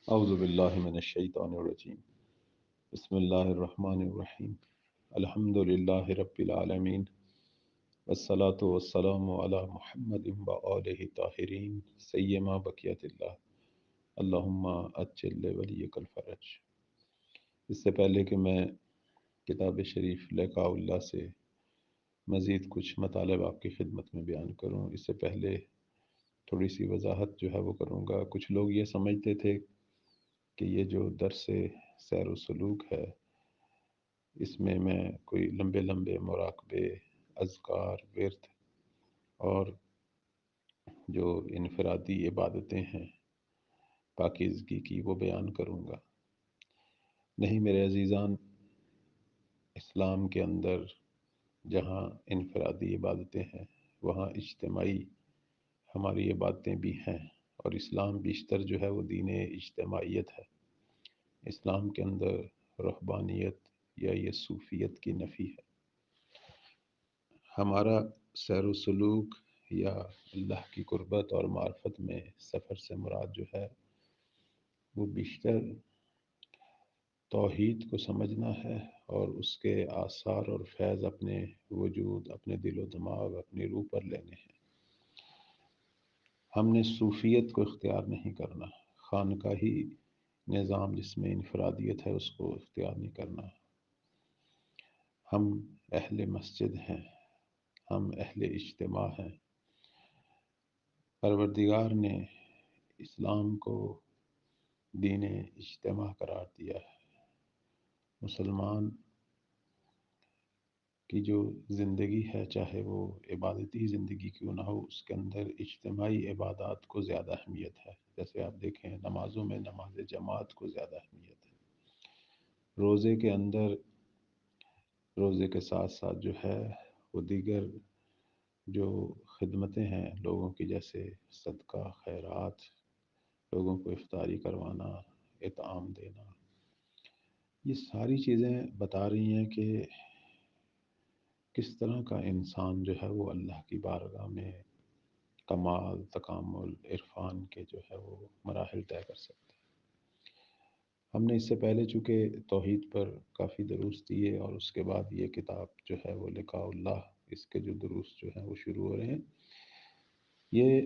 اعوذ باللہ من الشیطان الرجیم بسم اللہ الرحمن الرحیم الحمد للہ رب العالمین والصلاة والسلام علی محمد وآلہ طاہرین سیما بقیت اللہ اللہم اجل ولیک الفرج۔ اس سے پہلے کہ میں کتاب شریف لقاء اللہ سے مزید کچھ مطالب آپ کی خدمت میں بیان کروں، اس سے پہلے تھوڑی سی وضاحت جو ہے وہ کروں گا۔ کچھ لوگ یہ سمجھتے تھے کہ یہ جو درس سیر و سلوک ہے، اس میں کوئی لمبے لمبے مراقبے، اذکار، ورد اور جو انفرادی عبادتیں ہیں پاکیزگی کی وہ بیان کروں گا۔ نہیں میرے عزیزان، اسلام کے اندر جہاں انفرادی عبادتیں ہیں وہاں اجتماعی ہماری عبادتیں بھی ہیں، اور اسلام بیشتر جو ہے وہ دین اجتماعیت ہے۔ اسلام کے اندر رہبانیت یا یہ صوفیت کی نفی ہے۔ ہمارا سیر و سلوک یا اللہ کی قربت اور معرفت میں سفر سے مراد جو ہے وہ بیشتر توحید کو سمجھنا ہے اور اس کے آثار اور فیض اپنے وجود، اپنے دل و دماغ، اپنی روح پر لینے ہیں۔ ہم نے صوفیت کو اختیار نہیں کرنا، خانقاہی نظام جس میں انفرادیت ہے اس کو اختیار نہیں کرنا۔ ہم اہل مسجد ہیں، ہم اہل اجتماع ہیں۔ پروردگار نے اسلام کو دین اجتماع قرار دیا ہے۔ مسلمان کی جو زندگی ہے، چاہے وہ عبادتی زندگی کیوں نہ ہو، اس کے اندر اجتماعی عبادات کو زیادہ اہمیت ہے۔ جیسے آپ دیکھیں نمازوں میں نماز جماعت کو زیادہ اہمیت ہے۔ روزے کے اندر روزے کے ساتھ ساتھ جو ہے وہ دیگر جو خدمتیں ہیں لوگوں کی، جیسے صدقہ، خیرات، لوگوں کو افطاری کروانا، اطعام دینا، یہ ساری چیزیں بتا رہی ہیں کہ کس طرح کا انسان جو ہے وہ اللہ کی بارگاہ میں کمال، تکامل، عرفان کے جو ہے وہ مراحل طے کر سکتا ہے۔ ہم نے اس سے پہلے چونکہ توحید پر کافی دروس دیے اور اس کے بعد یہ کتاب جو ہے وہ لقاء اللہ، اس کے جو دروس جو ہیں وہ شروع ہو رہے ہیں۔ یہ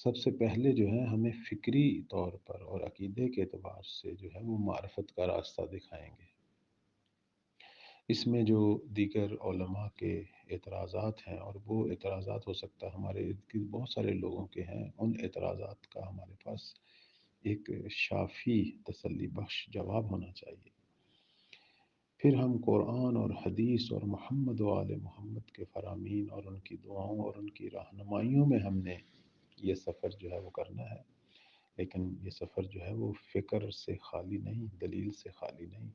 سب سے پہلے جو ہے ہمیں فکری طور پر اور عقیدے کے اعتبار سے جو ہے وہ معرفت کا راستہ دکھائیں گے۔ اس میں جو دیگر علماء کے اعتراضات ہیں، اور وہ اعتراضات ہو سکتا ہے ہمارے ارد گرد بہت سارے لوگوں کے ہیں، ان اعتراضات کا ہمارے پاس ایک شافی تسلی بخش جواب ہونا چاہیے۔ پھر ہم قرآن اور حدیث اور محمد و آل محمد کے فرامین اور ان کی دعاؤں اور ان کی رہنمائیوں میں ہم نے یہ سفر جو ہے وہ کرنا ہے۔ لیکن یہ سفر جو ہے وہ فکر سے خالی نہیں، دلیل سے خالی نہیں۔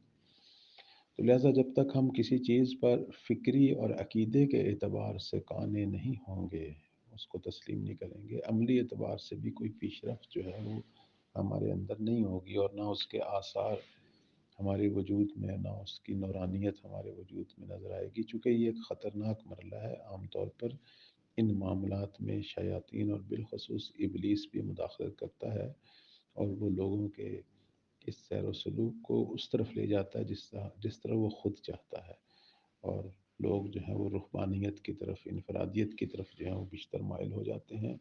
تو لہٰذا جب تک ہم کسی چیز پر فکری اور عقیدے کے اعتبار سے قانع نہیں ہوں گے، اس کو تسلیم نہیں کریں گے، عملی اعتبار سے بھی کوئی پیش رفت جو ہے وہ ہمارے اندر نہیں ہوگی، اور نہ اس کے آثار ہمارے وجود میں، نہ اس کی نورانیت ہمارے وجود میں نظر آئے گی۔ چونکہ یہ ایک خطرناک مرحلہ ہے۔ عام طور پر ان معاملات میں شیاطین اور بالخصوص ابلیس بھی مداخلت کرتا ہے، اور وہ لوگوں کے اس سیر و سلوک کو اس طرف لے جاتا ہے جس طرح وہ خود چاہتا ہے، اور لوگ جو ہیں وہ رحبانیت کی طرف، انفرادیت کی طرف جو ہے وہ بیشتر مائل ہو جاتے ہیں،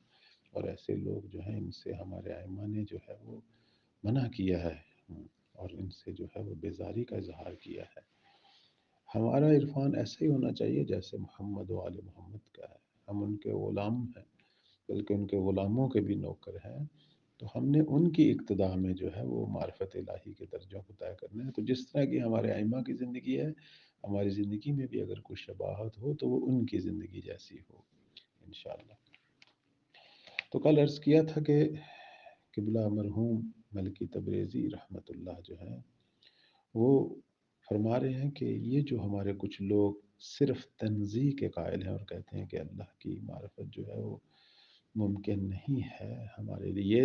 اور ایسے لوگ جو ہیں ان سے ہمارے ائمہ نے جو ہے وہ منع کیا ہے، اور ان سے جو ہے وہ بیزاری کا اظہار کیا ہے۔ ہمارا عرفان ایسا ہی ہونا چاہیے جیسے محمد و آل محمد کا ہے۔ ہم ان کے غلام ہیں، بلکہ ان کے غلاموں کے بھی نوکر ہیں، تو ہم نے ان کی اقتداء میں جو ہے وہ معرفت الہی کے درجوں کو طے کرنا ہے۔ تو جس طرح کی ہمارے ائمہ کی زندگی ہے، ہماری زندگی میں بھی اگر کوئی شباہت ہو تو وہ ان کی زندگی جیسی ہو انشاءاللہ۔ تو کل عرض کیا تھا کہ قبلہ مرحوم ملکی تبریزی رحمۃ اللہ جو ہے وہ فرما رہے ہیں کہ یہ جو ہمارے کچھ لوگ صرف تنزیہ کے قائل ہیں اور کہتے ہیں کہ اللہ کی معرفت جو ہے وہ ممکن نہیں ہے ہمارے لیے،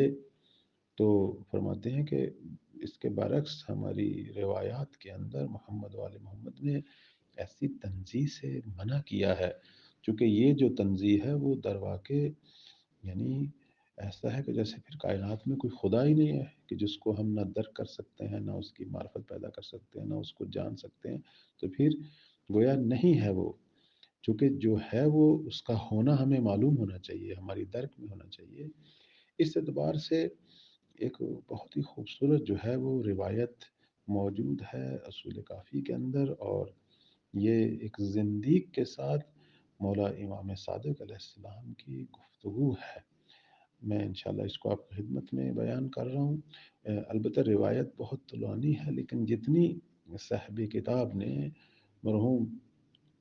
تو فرماتے ہیں کہ اس کے برعکس ہماری روایات کے اندر محمد وآل محمد نے ایسی تنزیہ سے منع کیا ہے، چونکہ یہ جو تنزیہ ہے وہ در واقع یعنی ایسا ہے کہ جیسے پھر کائنات میں کوئی خدا ہی نہیں ہے کہ جس کو ہم نہ درک کر سکتے ہیں، نہ اس کی معرفت پیدا کر سکتے ہیں، نہ اس کو جان سکتے ہیں. تو پھر گویا نہیں ہے وہ، چونکہ جو ہے وہ اس کا ہونا ہمیں معلوم ہونا چاہیے، ہماری درک میں ہونا چاہیے. اس اعتبار سے ایک بہت ہی خوبصورت جو ہے وہ روایت موجود ہے اصول کافی کے اندر، اور یہ ایک زندیق کے ساتھ مولا امام صادق علیہ السلام کی گفتگو ہے. میں انشاءاللہ اس کو آپ کی خدمت میں بیان کر رہا ہوں. البتہ روایت بہت طولانی ہے، لیکن جتنی صاحب کتاب نے مرحوم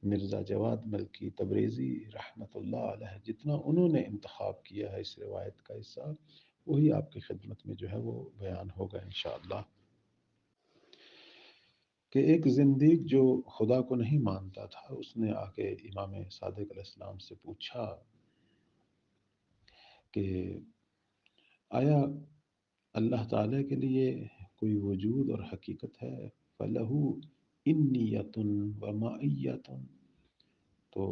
مرزا جواد ملکی تبریزی رحمۃ اللہ علیہ جتنا انہوں نے انتخاب کیا ہے اس روایت کا حصہ، وہی آپ کی خدمت میں جو ہے وہ بیان ہوگا انشاءاللہ. کہ ایک زندیق جو خدا کو نہیں مانتا تھا، اس نے آ کے امام صادق علیہ السلام سے پوچھا کہ آیا اللہ تعالیٰ کے لیے کوئی وجود اور حقیقت ہے؟ فَلَهُ اِنِّيَّةٌ وَمَعِيَّةٌ. تو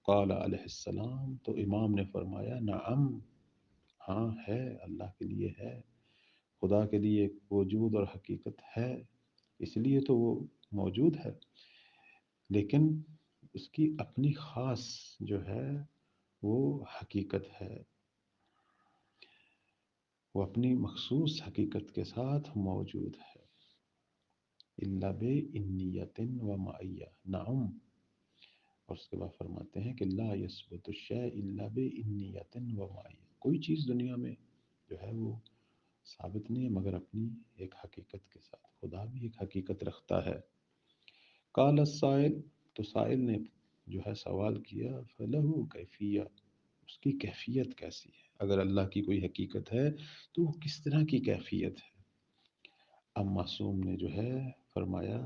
قال علیہ السلام، تو امام نے فرمایا نعم، ہاں ہے، اللہ کے لیے ہے. خدا کے لیے ایک وجود اور حقیقت ہے، اس لیے تو وہ موجود ہے، لیکن اس کی اپنی خاص جو ہے وہ حقیقت ہے، وہ اپنی مخصوص حقیقت کے ساتھ موجود ہے. الا بانیت و معیہ، نعم. اور اس کے بعد فرماتے ہیں کہ لا یثبت الشیء الا بانیت و معیہ، کوئی چیز دنیا میں جو ہے وہ ثابت نہیں ہے مگر اپنی ایک حقیقت کے ساتھ. خدا بھی ایک حقیقت رکھتا ہے. قال السائل، تو سائل نے جو ہے سوال کیا، فلہ کیفیہ، اس کی کیفیت کیسی ہے؟ اگر اللہ کی کوئی حقیقت ہے تو وہ کس طرح کی کیفیت ہے؟ اب معصوم نے جو ہے فرمایا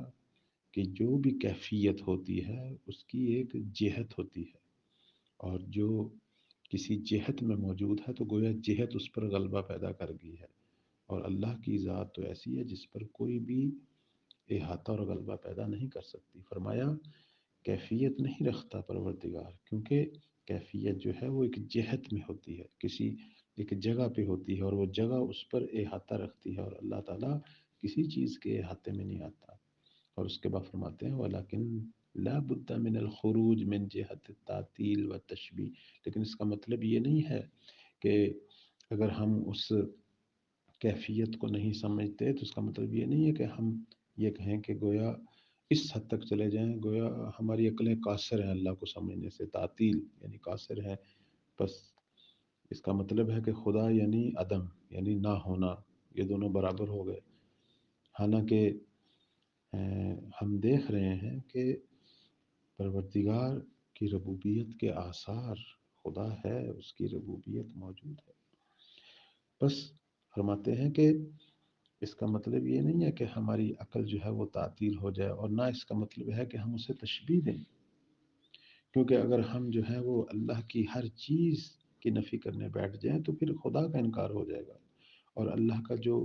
کہ جو بھی کیفیت ہوتی ہے اس کی ایک جہت ہوتی ہے، اور جو کسی جہت میں موجود ہے تو گویا جہت اس پر غلبہ پیدا کر گئی ہے. اور اللہ کی ذات تو ایسی ہے جس پر کوئی بھی احاطہ اور غلبہ پیدا نہیں کر سکتی. فرمایا کیفیت نہیں رکھتا پروردگار، کیونکہ کیفیت جو ہے وہ ایک جہت میں ہوتی ہے، کسی ایک جگہ پہ ہوتی ہے، اور وہ جگہ اس پر احاطہ رکھتی ہے، اور اللہ تعالیٰ کسی چیز کے احاطے میں نہیں آتا. اور اس کے بعد فرماتے ہیں وَلَكِنْ لَا بُدَّ مِنَ الْخُرُوجِ مِنْ جِهَةِ التَّعْطِيلِ وَالتَّشْبِيهِ. لیکن اس کا مطلب یہ نہیں ہے کہ اگر ہم اس کیفیت کو نہیں سمجھتے تو اس کا مطلب یہ نہیں ہے کہ ہم یہ کہیں کہ گویا اس حد تک چلے جائیں، گویا ہماری عقلیں قاصر ہیں اللہ کو سمجھنے سے. تعطیل یعنی قاصر ہے، بس اس کا مطلب ہے کہ خدا یعنی عدم، یعنی نہ ہونا، یہ دونوں برابر ہو گئے. حالانکہ ہم دیکھ رہے ہیں کہ پروردگار کی ربوبیت کے آثار، خدا ہے، اس کی ربوبیت موجود ہے. بس فرماتے ہیں کہ اس کا مطلب یہ نہیں ہے کہ ہماری عقل جو ہے وہ تعطیل ہو جائے، اور نہ اس کا مطلب ہے کہ ہم اسے تشبیہ دیں، کیونکہ اگر ہم جو ہے وہ اللہ کی ہر چیز کی نفی کرنے بیٹھ جائیں تو پھر خدا کا انکار ہو جائے گا. اور اللہ کا جو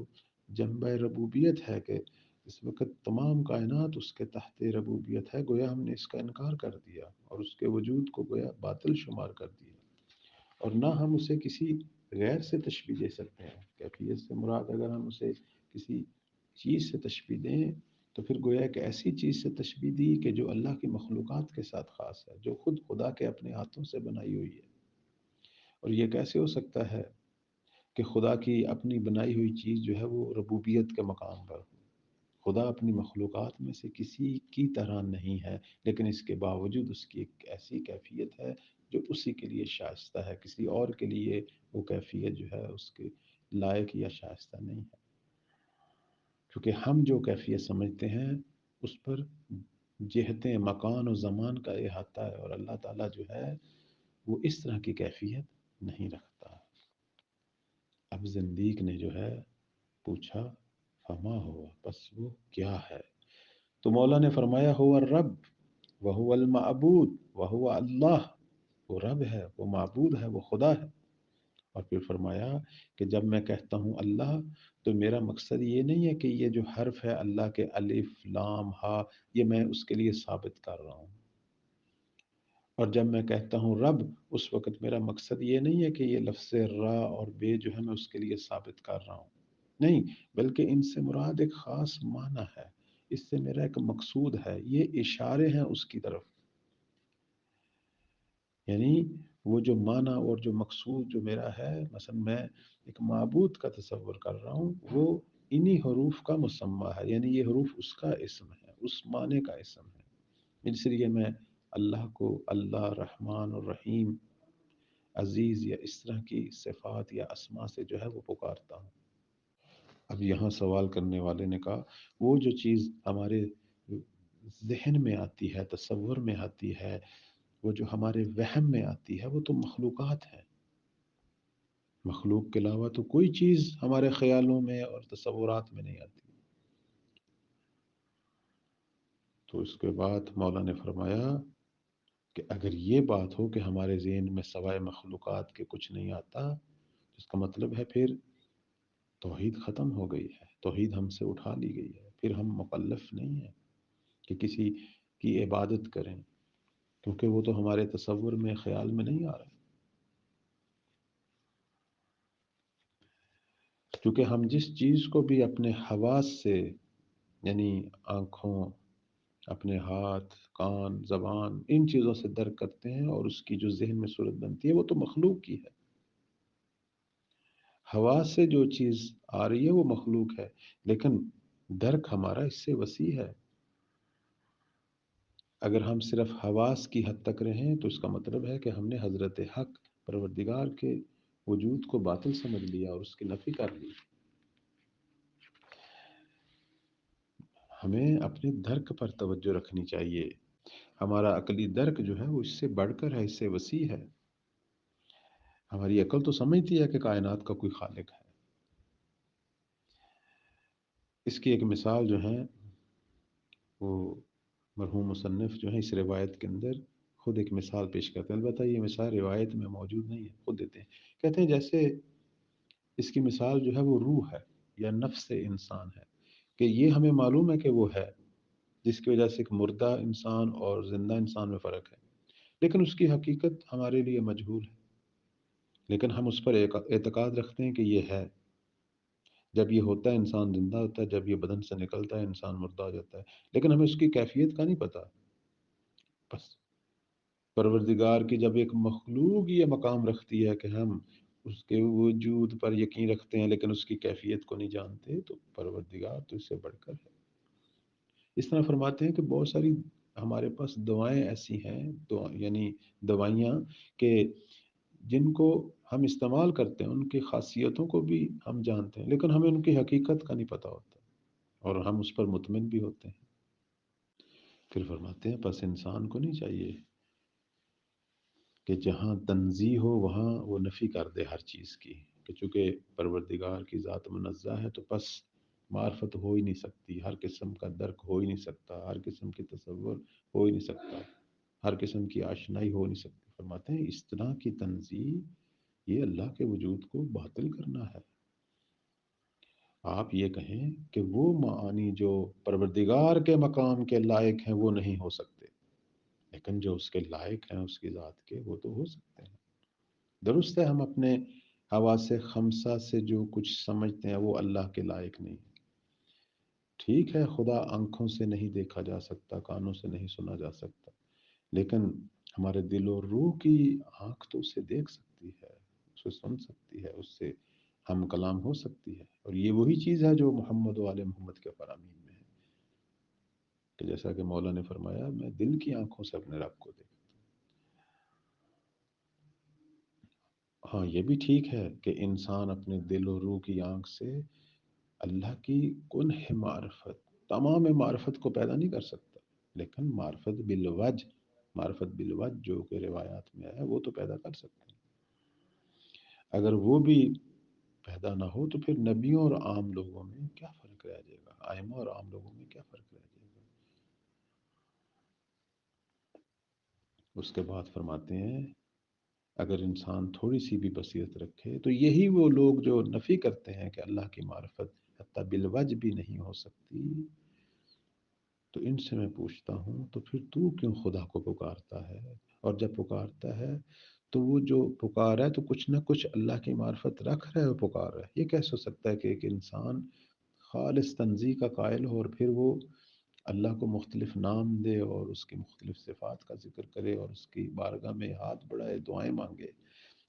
جنبہ ربوبیت ہے کہ اس وقت تمام کائنات اس کے تحت ربوبیت ہے، گویا ہم نے اس کا انکار کر دیا اور اس کے وجود کو گویا باطل شمار کر دیا. اور نہ ہم اسے کسی غیر سے تشبیہ دے سکتے ہیں. کیفیت سے مراد اگر ہم اسے کسی چیز سے تشبیہ دیں تو پھر گویا ایک ایسی چیز سے تشبیہ دی کہ جو اللہ کی مخلوقات کے ساتھ خاص ہے، جو خود خدا کے اپنے ہاتھوں سے بنائی ہوئی ہے. اور یہ کیسے ہو سکتا ہے کہ خدا کی اپنی بنائی ہوئی چیز جو ہے وہ ربوبیت کے مقام پر ہو؟ خدا اپنی مخلوقات میں سے کسی کی طرح نہیں ہے، لیکن اس کے باوجود اس کی ایک ایسی کیفیت ہے جو اسی کے لیے شائستہ ہے، کسی اور کے لیے وہ کیفیت جو ہے اس کے لائق یا شائستہ نہیں ہے. کیونکہ ہم جو کیفیت سمجھتے ہیں اس پر جہتیں مکان و زمان کا احاطہ ہے، اور اللہ تعالیٰ جو ہے وہ اس طرح کی کیفیت نہیں رکھتا. اب زندیق نے جو ہے پوچھا فما ہوا، بس وہ کیا ہے؟ تو مولا نے فرمایا ہوا الرب وہو المعبود وہو اللہ، وہ رب ہے، وہ معبود ہے، وہ خدا ہے. اور پھر فرمایا کہ جب میں کہتا ہوں اللہ تو میرا مقصد یہ نہیں ہے کہ یہ جو حرف ہے اللہ کے الف لام ہا، یہ میں اس کے لیے ثابت کر رہا ہوں. اور جب میں کہتا ہوں رب، اس وقت میرا مقصد یہ نہیں ہے کہ یہ لفظ را اور بے جو ہے میں اس کے لیے ثابت کر رہا ہوں، نہیں، بلکہ ان سے مراد ایک خاص معنی ہے، اس سے میرا ایک مقصود ہے، یہ اشارے ہیں اس کی طرف، یعنی وہ جو معنی اور جو مقصود جو میرا ہے، مثلا میں ایک معبود کا تصور کر رہا ہوں، وہ انہی حروف کا مسمى ہے، یعنی یہ حروف اس کا اسم ہے، اس معنی کا اسم ہے، اس لیے میں اللہ کو اللہ رحمان اور رحیم عزیز یا اس طرح کی صفات یا اسما سے جو ہے وہ پکارتا ہوں۔ اب یہاں سوال کرنے والے نے کہا وہ جو چیز ہمارے ذہن میں آتی ہے، تصور میں آتی ہے، وہ جو ہمارے وہم میں آتی ہے، وہ تو مخلوقات ہیں، مخلوق کے علاوہ تو کوئی چیز ہمارے خیالوں میں اور تصورات میں نہیں آتی۔ تو اس کے بعد مولا نے فرمایا کہ اگر یہ بات ہو کہ ہمارے ذہن میں سوائے مخلوقات کے کچھ نہیں آتا، اس کا مطلب ہے پھر توحید ختم ہو گئی ہے، توحید ہم سے اٹھا لی گئی ہے، پھر ہم مکلف نہیں ہیں کہ کسی کی عبادت کریں، کیونکہ وہ تو ہمارے تصور میں خیال میں نہیں آ رہا، کیونکہ ہم جس چیز کو بھی اپنے حواس سے، یعنی آنکھوں، اپنے ہاتھ، کان، زبان، ان چیزوں سے درک کرتے ہیں اور اس کی جو ذہن میں صورت بنتی ہے وہ تو مخلوق کی ہے، حواس سے جو چیز آ رہی ہے وہ مخلوق ہے، لیکن درک ہمارا اس سے وسیع ہے۔ اگر ہم صرف حواس کی حد تک رہیں تو اس کا مطلب ہے کہ ہم نے حضرت حق پروردگار کے وجود کو باطل سمجھ لیا اور اس کی نفی کر لی۔ ہمیں اپنے درک پر توجہ رکھنی چاہیے، ہمارا عقلی درک جو ہے وہ اس سے بڑھ کر ہے، اس سے وسیع ہے۔ ہماری عقل تو سمجھتی ہے کہ کائنات کا کوئی خالق ہے۔ اس کی ایک مثال جو ہے وہ مرحوم مصنف جو ہے اس روایت کے اندر خود ایک مثال پیش کرتے ہیں، البتہ یہ مثال روایت میں موجود نہیں ہے، خود دیتے ہیں، کہتے ہیں جیسے اس کی مثال جو ہے وہ روح ہے یا نفس انسان ہے، کہ یہ ہمیں معلوم ہے کہ وہ ہے، جس کی وجہ سے ایک مردہ انسان اور زندہ انسان میں فرق ہے، لیکن اس کی حقیقت ہمارے لیے مجہول ہے، لیکن ہم اس پر اعتقاد رکھتے ہیں کہ یہ ہے۔ جب یہ ہوتا ہے انسان زندہ ہوتا ہے، جب یہ بدن سے نکلتا ہے انسان مردہ ہو جاتا ہے، لیکن ہمیں اس کی کیفیت کا نہیں پتہ۔ بس پروردگار کی جب ایک مخلوق یہ مقام رکھتی ہے کہ ہم اس کے وجود پر یقین رکھتے ہیں لیکن اس کی کیفیت کو نہیں جانتے، تو پروردگار تو اس سے بڑھ کر ہے۔ اس طرح فرماتے ہیں کہ بہت ساری ہمارے پاس دعائیں ایسی ہیں، یعنی دوائیاں کہ جن کو ہم استعمال کرتے ہیں ان کی خاصیتوں کو بھی ہم جانتے ہیں، لیکن ہمیں ان کی حقیقت کا نہیں پتہ ہوتا اور ہم اس پر مطمئن بھی ہوتے ہیں۔ پھر فرماتے ہیں پس انسان کو نہیں چاہیے کہ جہاں تنزیہ ہو وہاں وہ نفی کر دے ہر چیز کی، کہ چونکہ پروردگار کی ذات منزہ ہے تو پس معرفت ہو ہی نہیں سکتی، ہر قسم کا درک ہو ہی نہیں سکتا، ہر قسم کی تصور ہو ہی نہیں سکتا، ہر قسم کی آشنائی ہو نہیں سکتی۔ فرماتے ہیں اس طرح کی تنزیہ یہ اللہ کے وجود کو باطل کرنا ہے۔ آپ یہ کہیں کہ وہ معانی جو پروردگار کے مقام کے لائق ہیں وہ نہیں ہو سکتے، لیکن جو اس کے لائق ہیں اس کی ذات کے وہ تو ہو سکتے ہیں۔ درست ہے ہم اپنے حواس خمسہ سے جو کچھ سمجھتے ہیں وہ اللہ کے لائق نہیں ہے۔ ٹھیک ہے خدا آنکھوں سے نہیں دیکھا جا سکتا، کانوں سے نہیں سنا جا سکتا، لیکن ہمارے دل و روح کی آنکھ تو اسے دیکھ سکتی ہے، اسے سن سکتی ہے، اس سے ہم کلام ہو سکتی ہے، اور یہ وہی چیز ہے جو محمد و آل محمد کے فرامین میں ہے، کہ جیسا کہ مولا نے فرمایا میں دل کی آنکھوں سے اپنے رب کو دیکھتا ہوں۔ ہاں یہ بھی ٹھیک ہے کہ انسان اپنے دل و روح کی آنکھ سے اللہ کی کنہ معرفت، تمام معرفت کو پیدا نہیں کر سکتا، لیکن معرفت بالوجہ جو کہ روایات میں ہے وہ تو پیدا کر سکتے ہیں۔ اگر وہ بھی پیدا نہ ہو تو پھر نبیوں اور عام لوگوں میں کیا فرق رہ جائے گا، ائمہ اور عام لوگوں میں کیا فرق رہ جائے گا۔ اس کے بعد فرماتے ہیں اگر انسان تھوڑی سی بھی بصیرت رکھے تو یہی وہ لوگ جو نفی کرتے ہیں کہ اللہ کی معرفت حتی بالوجہ بھی نہیں ہو سکتی، تو ان سے میں پوچھتا ہوں تو پھر تو کیوں خدا کو پکارتا ہے؟ اور جب پکارتا ہے تو وہ جو پکار ہے تو کچھ نہ کچھ اللہ کی معرفت رکھ رہا ہے، وہ پکار رہا ہے۔ یہ کیسے ہو سکتا ہے کہ ایک انسان خالص تنزیہ کا قائل ہو اور پھر وہ اللہ کو مختلف نام دے اور اس کی مختلف صفات کا ذکر کرے اور اس کی بارگاہ میں ہاتھ بڑھائے، دعائیں مانگے؟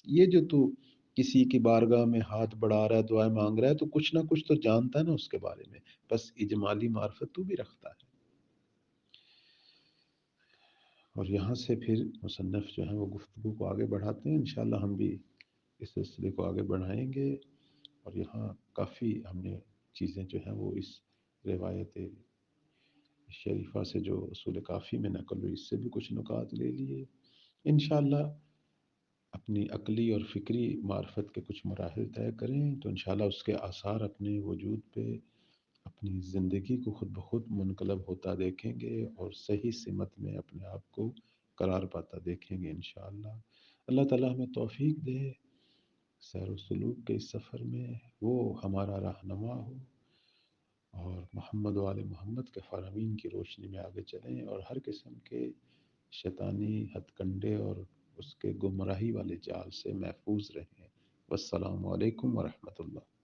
یہ جو تو کسی کی بارگاہ میں ہاتھ بڑھا رہا ہے، دعائیں مانگ رہا ہے، تو کچھ نہ کچھ تو جانتا ہے نا اس کے بارے میں، بس اجمالی معرفت تو بھی رکھتا ہے۔ اور یہاں سے پھر مصنف جو ہیں وہ گفتگو کو آگے بڑھاتے ہیں، انشاءاللہ ہم بھی اس سلسلے کو آگے بڑھائیں گے۔ اور یہاں کافی ہم نے چیزیں جو ہیں وہ اس روایت شریفہ سے جو اصول کافی میں نقل ہوئی اس سے بھی کچھ نکات لے لیے۔ انشاءاللہ اپنی عقلی اور فکری معرفت کے کچھ مراحل طے کریں تو انشاءاللہ اس کے آثار اپنے وجود پہ اپنی زندگی کو خود بخود منقلب ہوتا دیکھیں گے اور صحیح سمت میں اپنے آپ کو قرار پاتا دیکھیں گے انشاءاللہ۔ اللہ تعالیٰ ہمیں توفیق دے سیر و سلوک کے اس سفر میں، وہ ہمارا رہنما ہو اور محمد و آل محمد کے فرامین کی روشنی میں آگے چلیں اور ہر قسم کے شیطانی ہتھ کنڈے اور اس کے گمراہی والے جال سے محفوظ رہیں۔ والسلام علیکم ورحمۃ اللہ۔